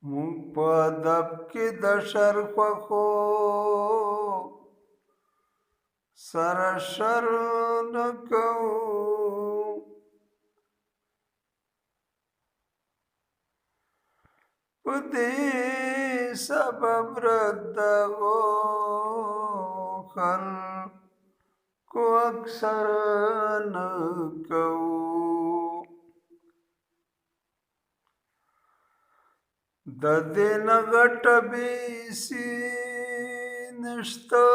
مونږ په ادب کې د شر خوښو سره شر نه کوو. په دې سبب رد دغو خلکو اکثر نه کوو. د دې نه غټه بیسي نشته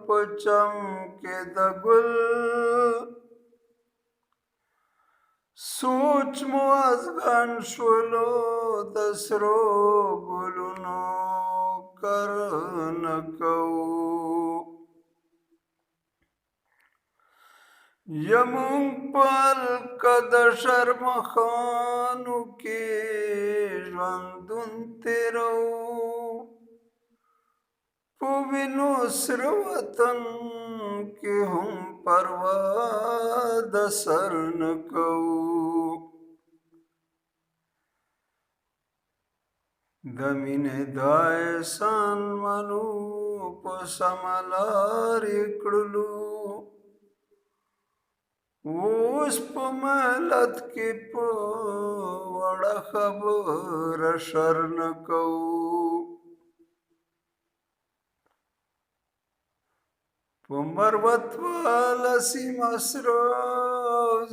په چم کې د ګل، سوچ مو ازغن شولو د سرو ګلونو کرنه کوو. یمون پل که د شرمخانو کې ژوندون تیرو، په وینو سره وطن کې هم پروا د سر نه کوو. د مینې دا احسان منو په سمه لارې کړلو، اوس په ملت کې په وړه خبره شر نه کوو. په مروت واله سیمه سره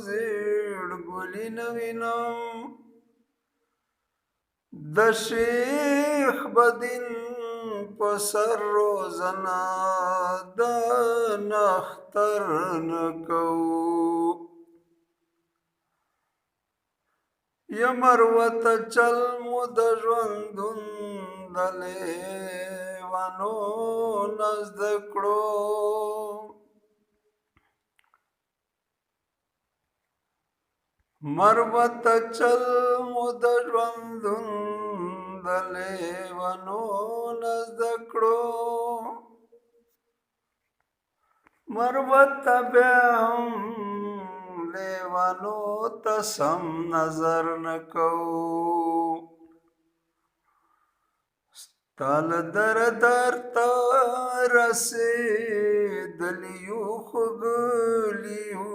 زیړ ګلي نه وینم، د شیخ بدین په سر روزنه د نختر نه کوو. یا مروته چل مو د ژوندون د لیوانو نه زده کړو، مروته چل مو د ژوندون د لیوانو نه زده کړو، مروته بیا هم لیوانو ته سم نظر نه کوو. ستا له در ته رسېدلي یو ښاغلي یو،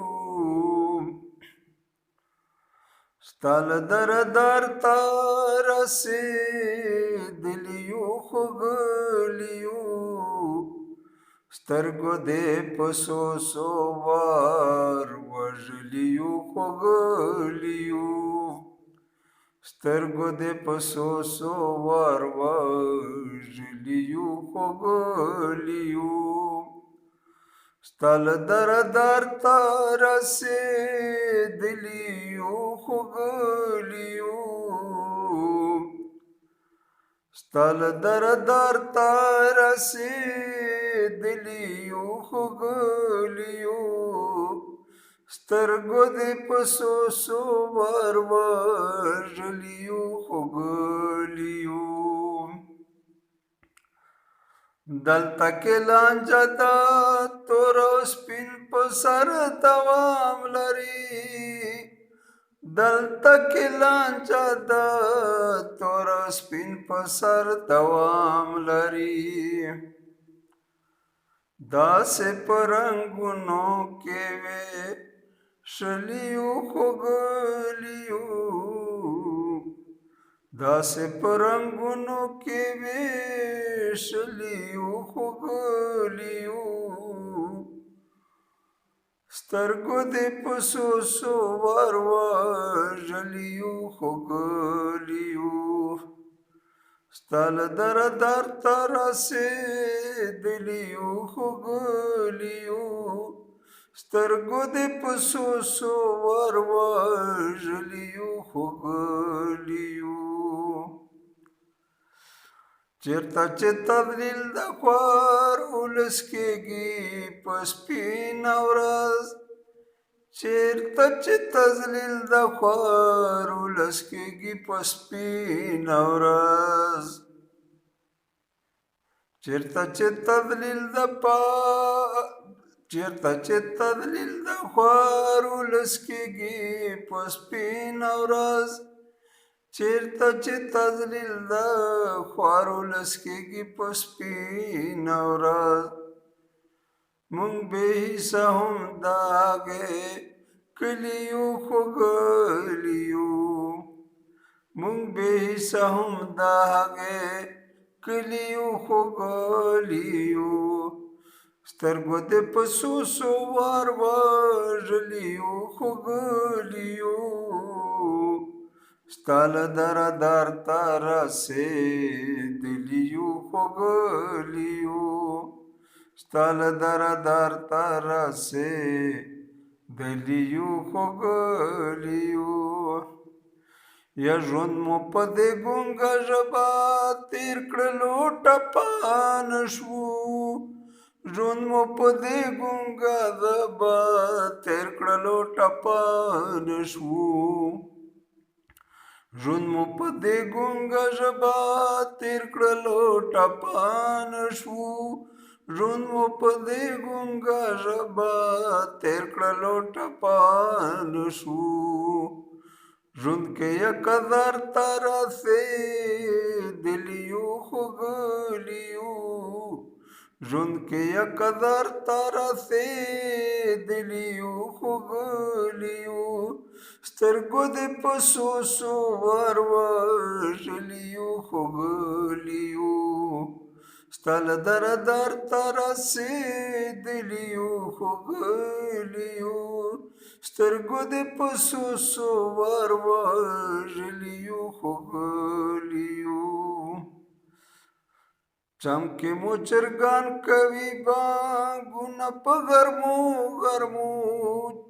ستا له در ته رسېدلي یو ښاغلي یو، سترګو دې په څو څو وار وژلي یو ښاغلي یو، سترګو دې په څو څو وار وژلي یو ښاغلي یو. ستا له در ته رسېدلي یو ښاغلي یو، ستا له در ته رسېدلي یو ښاغلي یو، سترګو دې په څو څو وار وژلي یو ښاغلي یو. دلته کې لانجه ده تور او سپین په سر دوام لري، دلته کې لانجه ده تور او سپین په سر دوام لري، داسې په رنګونو کې ویشلي یو ښاغلي یو، داسې په رنګونو کې ویشلي یو ښاغلي یو، سترګو دې په څو څو وار وژلي یو ښاغلي یو. ستا له در ته رسېدلي یو ښاغلي یو، سترګو دې په څو څو وار وژلي یو ښاغلي یو. چېرته چې تبلیل د خوار ولس کېږي په سپینه ورځ، چېرته چې تذلیل د خوار ولس کېږي په سپینه ورځ، چېرته چې تدلیل د خوار ولس کېږي په سپینه ورځ، چیرته چې تذلیل د خوارو لسکېږي په سپینه ورځ مونږ بې حسه هم د هغې کلي یو ښوګلي یو مونږ بې حسه هم د هغې کلي یو ښوګلي یو سترګو دې په څو څو وار وژلي یو ښوګلي یو ستا له دره در ته رسېدلي یو ښوګلي یو ستا له دره در ته رسېدلي یو ښوګلي یو یا ژوند مو په دې ګونګه ژبه تېر کړلو ټپان شوو ژوند مو په دې ګونګه ژبه تېر کړلو ټپان شوو ژوند مو په دې ګونګه ژبه تېر کړلو ټپان شوو ژوند مو په دې ګونګه ژبه تېر کړلو ټپان شوو ژوند کې یک در ته رسېدلي یو ښوګلي یو ژوند کې یک در ته رسېدلي یو ښوګلي یو سترګو دې په څو څو وار وژلي یو ښوګلي یو ستا له دره در ته رسېدلي یو ښوګلي یو سترګو دې په څو څو وار وژلي یو ښوګلي یو چمکې مو چرګان کوي بانګونه په غرمو غرمو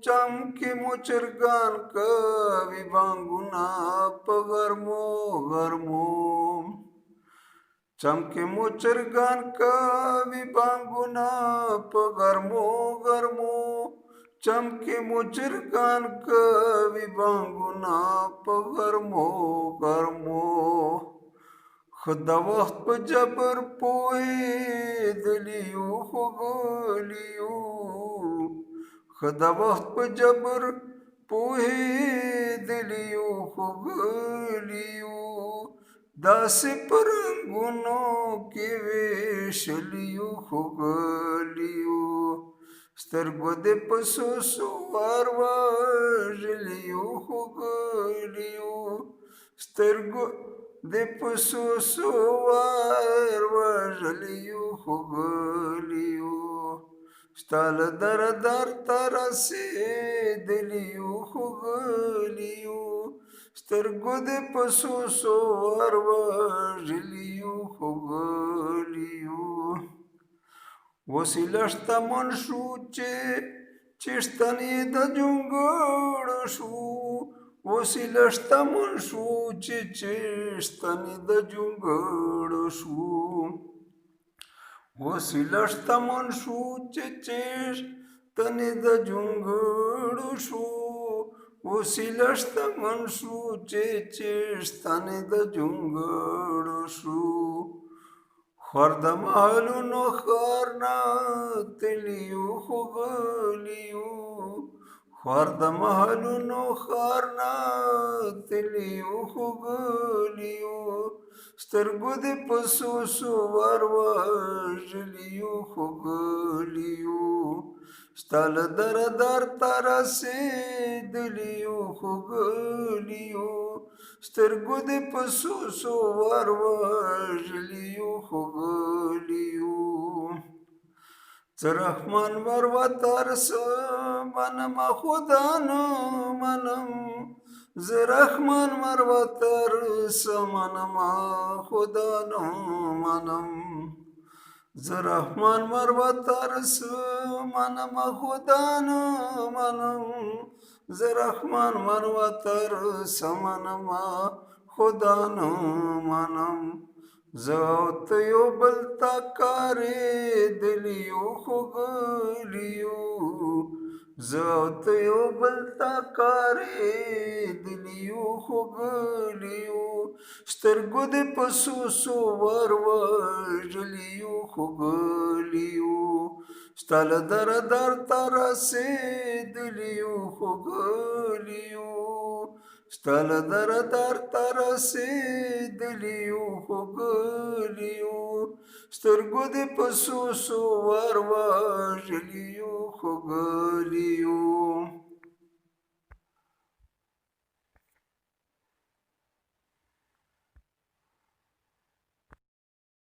چمکې مو چرګان کوي بانګونه په غرمو غرمو چمکې مو چرګان کوي بانګونه په غرمو غرمو چمکې مو چرګان کوي بانګونه په غرمو غرمو خو د وخت په جبر پوهېدلي یو ښوګلي یو خو د وخت په جبر پوهېدلي یو ښوګلي یو داسې په رنګونو کې ویشلي یو ښوګلي یو سترګو دې په څو څو وار وژلي یو ښوګلي یو سترګو دې په څو څو وار وژلي یو ښوګلي یو ستا له دره در ته رسېدلي یو ښوګلي یو سترګو دې په څو څو وار وژلي یو ښوګلي یو وسیله شتمن شو چې شتن یې د جونګړو شو وسیله شتمن شو چې شتن یې د جونګړو شو وسیله شتمن شو چې شتن یې د جونګړو شو وسیله شتمن شو چې شتن یې د جونګړو شو خور د محلونو ښار نه تللي یو ښوګلي یو خور د محلونو ښار نه تللي یو ښوګلي یو سترګو دې په څو څو وار وژلي یو ښوګلي یو ستا له دره در ته رسېدلي یو ښوګلي یو سترګو دې په څو څو وار وژلي یو ښوګلي یو زه رحمان ورته څه منمه خدا نه منم زه رحمان ورته څه منمه خدا نه منم زه رحمان ورته څه منمه خدا نه منم زه رحمان ورته څه منمه خدا نه منم زه او ته یو بل ته کارېدلي یو ښوګلي یو زه او ته یو بل ته کارېدلي یو ښوګلي یو سترګو دې په څو څو وار وژلي یو ښوګلي یو ستا له دره در ته رسېدلي یو ښوګلي یو Stala dara dar tara se diliu hogaliu سترګو دې په سوسو ور وژلیو خوږلیو